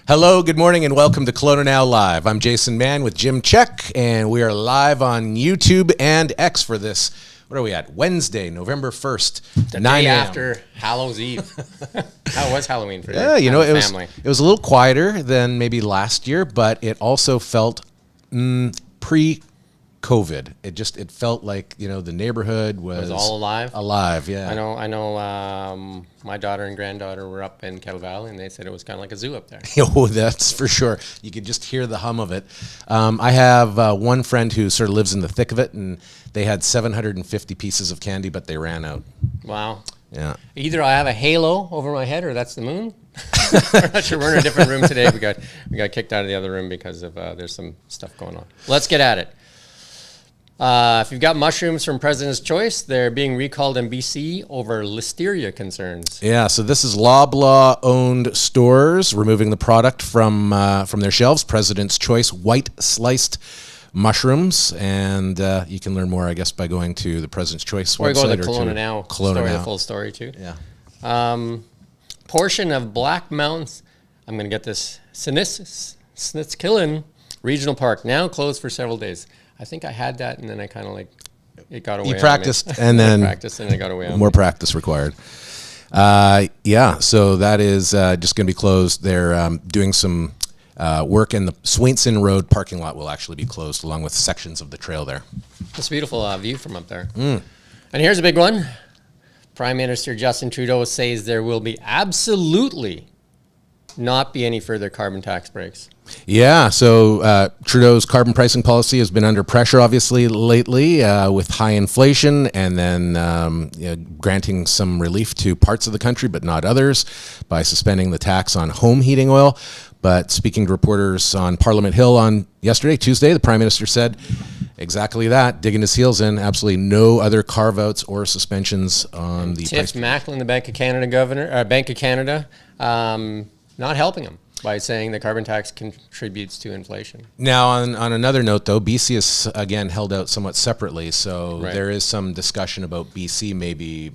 Hello, good morning, and welcome to Kelowna Now Live. I'm Jason Mann with Jim Check, and we are live on YouTube and X for this. What are we at? Wednesday, November 1st, the 9 day a.m. after Hallow's Eve. How was Halloween for you? Yeah, you know, it family? was a little quieter than maybe last year, but it also felt pre-COVID. It felt like, you know, the neighborhood was all alive. Alive, yeah. I know. My daughter and granddaughter were up in Kettle Valley, and they said it was kind of like a zoo up there. Oh, that's for sure. You could just hear the hum of it. I have one friend who sort of lives in the thick of it, and they had 750 pieces of candy, but they ran out. Wow. Yeah. Either I have a halo over my head, or that's the moon. I'm not sure. We're in a different room today. We got kicked out of the other room because of there's some stuff going on. Let's get at it. If you've got mushrooms from President's Choice, they're being recalled in BC over listeria concerns. Yeah, so this is Loblaw-owned stores removing the product from their shelves. President's Choice white sliced mushrooms, and you can learn more, I guess, by going to the President's Choice website. Or go to the Kelowna Now Kelowna story, Now. the full story too. Yeah. Portion of Black Mountains, I'm going to get this, Snitskillen Regional Park, now closed for several days. I think I had that, and then I kind of it got away. You on practiced, me. and then practiced, and it got away on more me. practice required. Yeah, so that is just going to be closed. They're doing some work, and the Swainson Road parking lot will actually be closed, along with sections of the trail there. It's a beautiful view from up there. And here's a big one. Prime Minister Justin Trudeau says there will be absolutely not be any further carbon tax breaks. Yeah, so Trudeau's carbon pricing policy has been under pressure, obviously, lately with high inflation, and then granting some relief to parts of the country, but not others, by suspending the tax on home heating oil. But speaking to reporters on Parliament Hill on Tuesday, the Prime Minister said exactly that, digging his heels in, absolutely no other carve-outs or suspensions on the Tiff Macklin, the Bank of Canada governor, not helping him by saying the carbon tax contributes to inflation. Now, on another note, though, BC is, again, held out somewhat separately, so Right. there is some discussion about BC maybe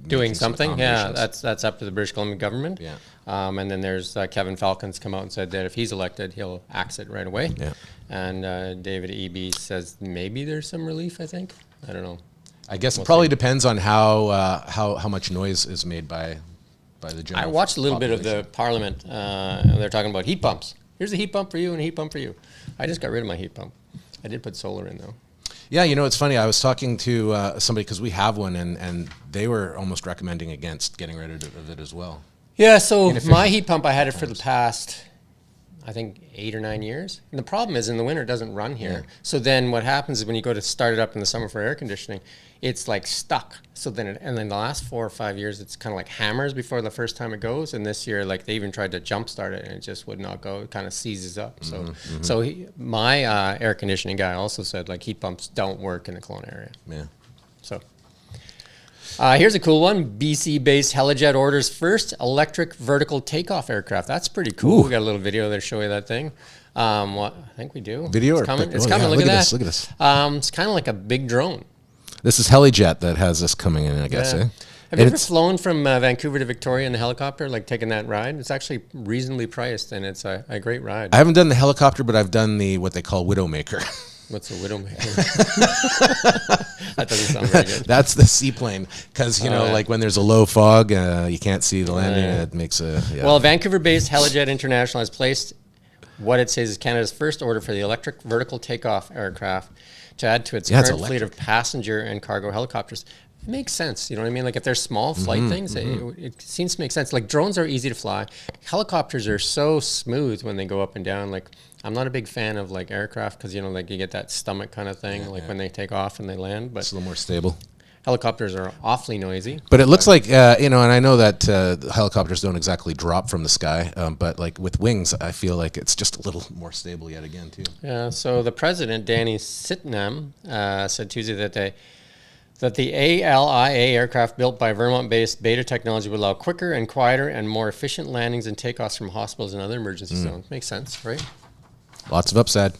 Doing something, yeah, accommodations. that's up to the British Columbia government. Yeah. And then there's Kevin Falcon's come out and said that if he's elected, he'll axe it right away. Yeah. And David Eby says maybe there's some relief, I think. I don't know. I guess We'll it probably see. depends on how much noise is made by the general I watched a little bit of population. the Parliament, and they're talking about heat pumps. Here's a heat pump for you and a heat pump for you. I just got rid of my heat pump. I did put solar in, though. Yeah, you know, it's funny. I was talking to somebody, because we have one, and they were almost recommending against getting rid of it as well. Yeah, so Inefficient my heat pump, I had it for the past, I think, 8 or 9 years. And the problem is in the winter, it doesn't run here. Yeah. So then what happens is when you go to start it up in the summer for air conditioning, it's like stuck. So then, and then the last 4 or 5 years, it's kind of like hammers before the first time it goes. And this year, like they even tried to jumpstart it and it just would not go. It kind of seizes up. So my air conditioning guy also said like heat pumps don't work in the Kelowna area. Yeah. So here's a cool one. BC-based Helijet orders first electric vertical takeoff aircraft. That's pretty cool. Ooh. We got a little video there to show you that thing. I think we do. Video it's or coming. pic- It's oh, coming. yeah, Look at that. Look at this. It's kind of like a big drone. This is Helijet that has this coming in, I guess. Yeah. Eh? Have And you ever it's- flown from Vancouver to Victoria in a helicopter, like taking that ride? It's actually reasonably priced, and it's a great ride. I haven't done the helicopter, but I've done what they call Widowmaker. What's a Widowmaker? That doesn't sound very good. That's the seaplane, because yeah. like when there's a low fog, you can't see the landing. yeah. It makes a Well, Vancouver-based Helijet International has placed what it says is Canada's first order for the electric vertical takeoff aircraft to add to its Yeah, it's current fleet of electric. passenger and cargo helicopters. It makes sense. You know what I mean? Like if they're small flight things, it seems to make sense. Like drones are easy to fly. Helicopters are so smooth when they go up and down. Like I'm not a big fan of like aircraft because, like you get that stomach kind of thing, when they take off and they land. But it's a little more stable. helicopters are awfully noisy. But it looks like, and I know that helicopters don't exactly drop from the sky, but like with wings, I feel like it's just a little more stable yet again, too. Yeah, so the president, Danny Sitnam, said Tuesday that the ALIA aircraft built by Vermont-based Beta Technology would allow quicker and quieter and more efficient landings and takeoffs from hospitals and other emergency zones. Makes sense, right? Lots of upside.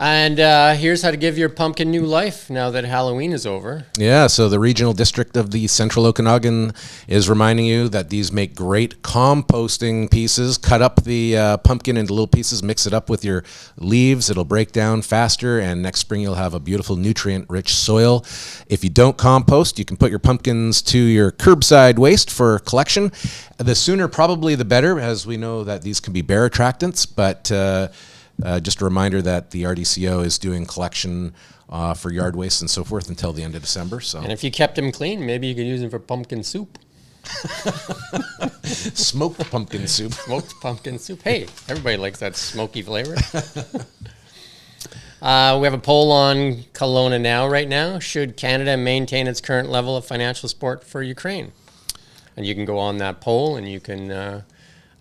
And here's how to give your pumpkin new life now that Halloween is over. Yeah, so the regional district of the Central Okanagan is reminding you that these make great composting pieces. Cut up the pumpkin into little pieces, mix it up with your leaves. It'll break down faster, and next spring you'll have a beautiful nutrient-rich soil. If you don't compost, you can put your pumpkins to your curbside waste for collection. The sooner probably the better, as we know that these can be bear attractants, but just a reminder that the RDCO is doing collection for yard waste and so forth until the end of December. So, And if you kept them clean, maybe you could use them for pumpkin soup. smoked pumpkin soup. Smoked pumpkin soup. Hey, everybody likes that smoky flavor. We have a poll on Kelowna Now right now. Should Canada maintain its current level of financial support for Ukraine? And you can go on that poll and you can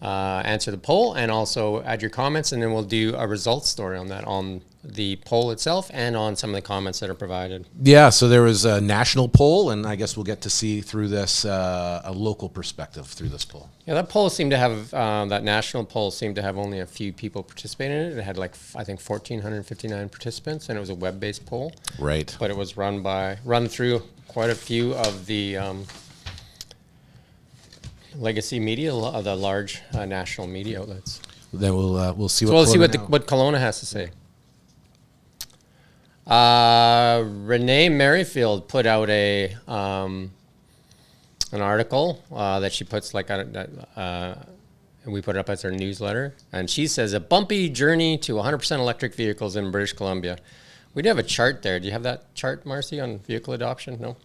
answer the poll and also add your comments, and then we'll do a results story on that, on the poll itself and on some of the comments that are provided. Yeah, so there was a national poll, and I guess we'll get to see through this a local perspective through this poll. Yeah, that poll seemed to have, that national poll seemed to have only a few people participate in it. It had like, I think 1,459 participants, and it was a web-based poll. Right. But it was run through quite a few of the legacy media, the large national media outlets. Then we'll see what. So we'll see Kelowna what Kelowna has to say. Renee Merrifield put out an article that she puts and we put it up as our newsletter, and she says a bumpy journey to 100% electric vehicles in British Columbia. We do have a chart there. Do you have that chart, Marcy, on vehicle adoption? No?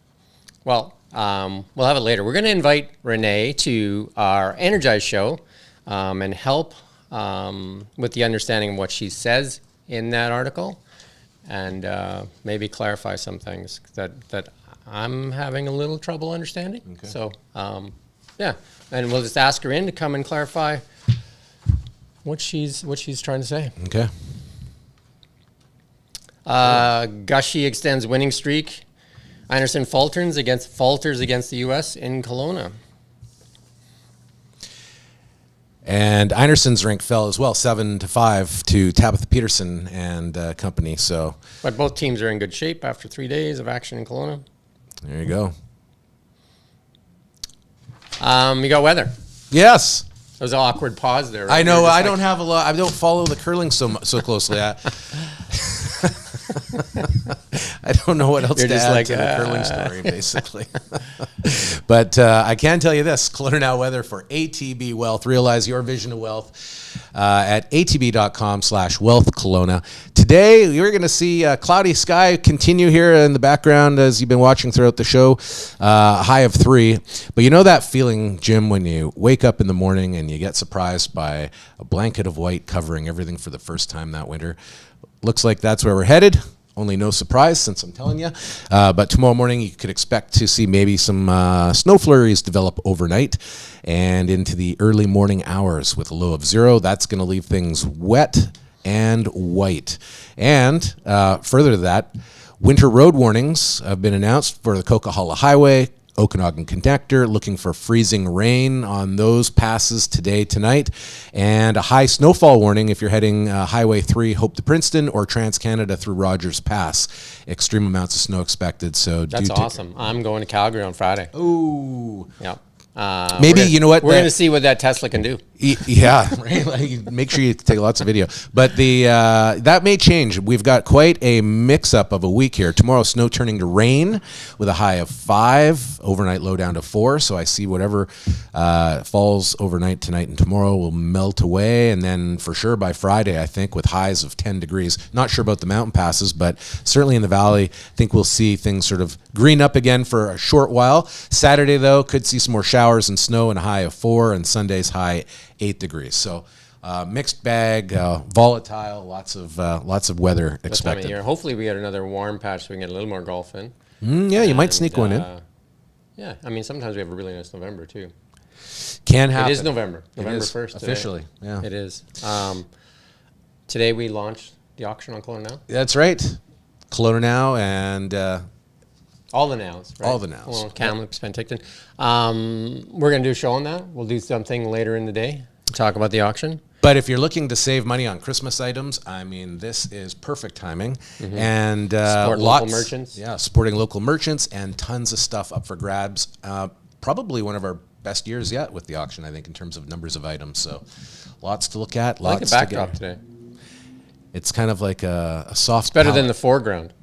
Well, we'll have it later. We're going to invite Renee to our Energize show and help with the understanding of what she says in that article, and maybe clarify some things that I'm having a little trouble understanding. Okay. So, yeah, and we'll just ask her in to come and clarify what she's trying to say. Okay. Gushy extends winning streak. Anderson falters against the U.S. in Kelowna. And Einerson's rank fell as well, 7-5 to Tabitha Peterson and company. So, But both teams are in good shape after 3 days of action in Kelowna. there you go. You got weather. Yes. There was an awkward pause there. Right? I know. You're just I like- don't have a lot. I don't follow the curling so closely. I don't know what else You're to just add like, to the curling story, basically. But I can tell you this: Kelowna Now weather for ATB Wealth. Realize your vision of wealth at atb.com/wealth Kelowna. Today, you're going to see cloudy sky continue here in the background as you've been watching throughout the show. High of 3. But you know that feeling, Jim, when you wake up in the morning and you get surprised by a blanket of white covering everything for the first time that winter? Looks like that's where we're headed. Only no surprise since I'm telling you. But tomorrow morning you could expect to see maybe some snow flurries develop overnight and into the early morning hours with a low of 0. That's going to leave things wet and white. And further to that, winter road warnings have been announced for the Coquihalla Highway, Okanagan Connector, looking for freezing rain on those passes today, tonight, and a high snowfall warning if you're heading Highway 3 Hope to Princeton or Trans-Canada through Rogers Pass. Extreme amounts of snow expected. So That's awesome. I'm going to Calgary on Friday. Ooh. Yeah. Maybe, you know what? We're going to see what that Tesla can do. Yeah, right. Like, make sure you take lots of video. But that may change. We've got quite a mix-up of a week here. Tomorrow, snow turning to rain with a high of 5, overnight low down to 4. So I see whatever falls overnight tonight and tomorrow will melt away. And then for sure by Friday, I think, with highs of 10 degrees. Not sure about the mountain passes, but certainly in the valley, I think we'll see things sort of green up again for a short while. Saturday, though, could see some more showers and snow and a high of 4, and Sunday's high 8 degrees. So mixed bag, volatile, lots of weather This time of expected. year. Hopefully we get another warm patch so we can get a little more golf in. Yeah, you might sneak one in. Yeah, I mean, sometimes we have a really nice November too. Can happen. It is November. November is, 1st today. officially, yeah. It is. Today we launched the auction on Kelowna Now. That's right. Kelowna Now and All the nows, right? All the nows. Well, Kamloops, Penticton. We're going to do a show on that. We'll do something later in the day to talk about the auction. But if you're looking to save money on Christmas items, I mean, this is perfect timing. And Support local merchants. Yeah, supporting local merchants and tons of stuff up for grabs. Probably one of our best years yet with the auction, I think, in terms of numbers of items. So lots to look at. I like Lots the to backdrop get. today. It's kind of like a soft. Better than palette. the foreground.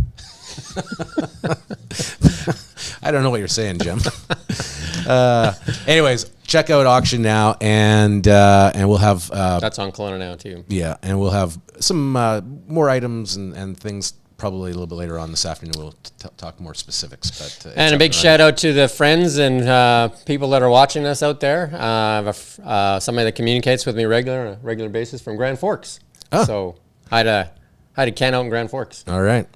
I don't know what you're saying, Jim. Anyways, check out auction now, and we'll have That's on Kelowna now too. yeah, and we'll have some more items and things probably a little bit later on this afternoon. We'll talk more specifics. But And a big shout out to the friends and people that are watching us out there. I have somebody that communicates with me on a regular basis from Grand Forks. Oh. So hi to Ken out in Grand Forks. All right.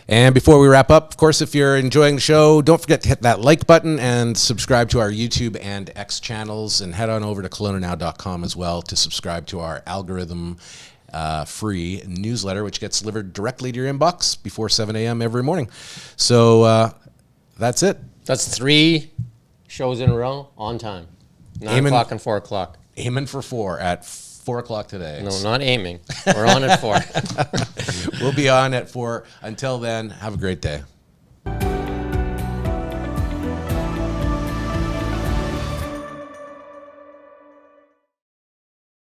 And before we wrap up, of course, if you're enjoying the show, don't forget to hit that like button and subscribe to our YouTube and X channels, and head on over to KelownaNow.com as well to subscribe to our algorithm free newsletter, which gets delivered directly to your inbox before 7 a.m. every morning. So that's it. That's 3 shows in a row on time. 9 Aiming- o'clock and 4 o'clock. Aiming for 4 at 4 o'clock today. No, not aiming. We're on at 4. We'll be on at 4. Until then, have a great day.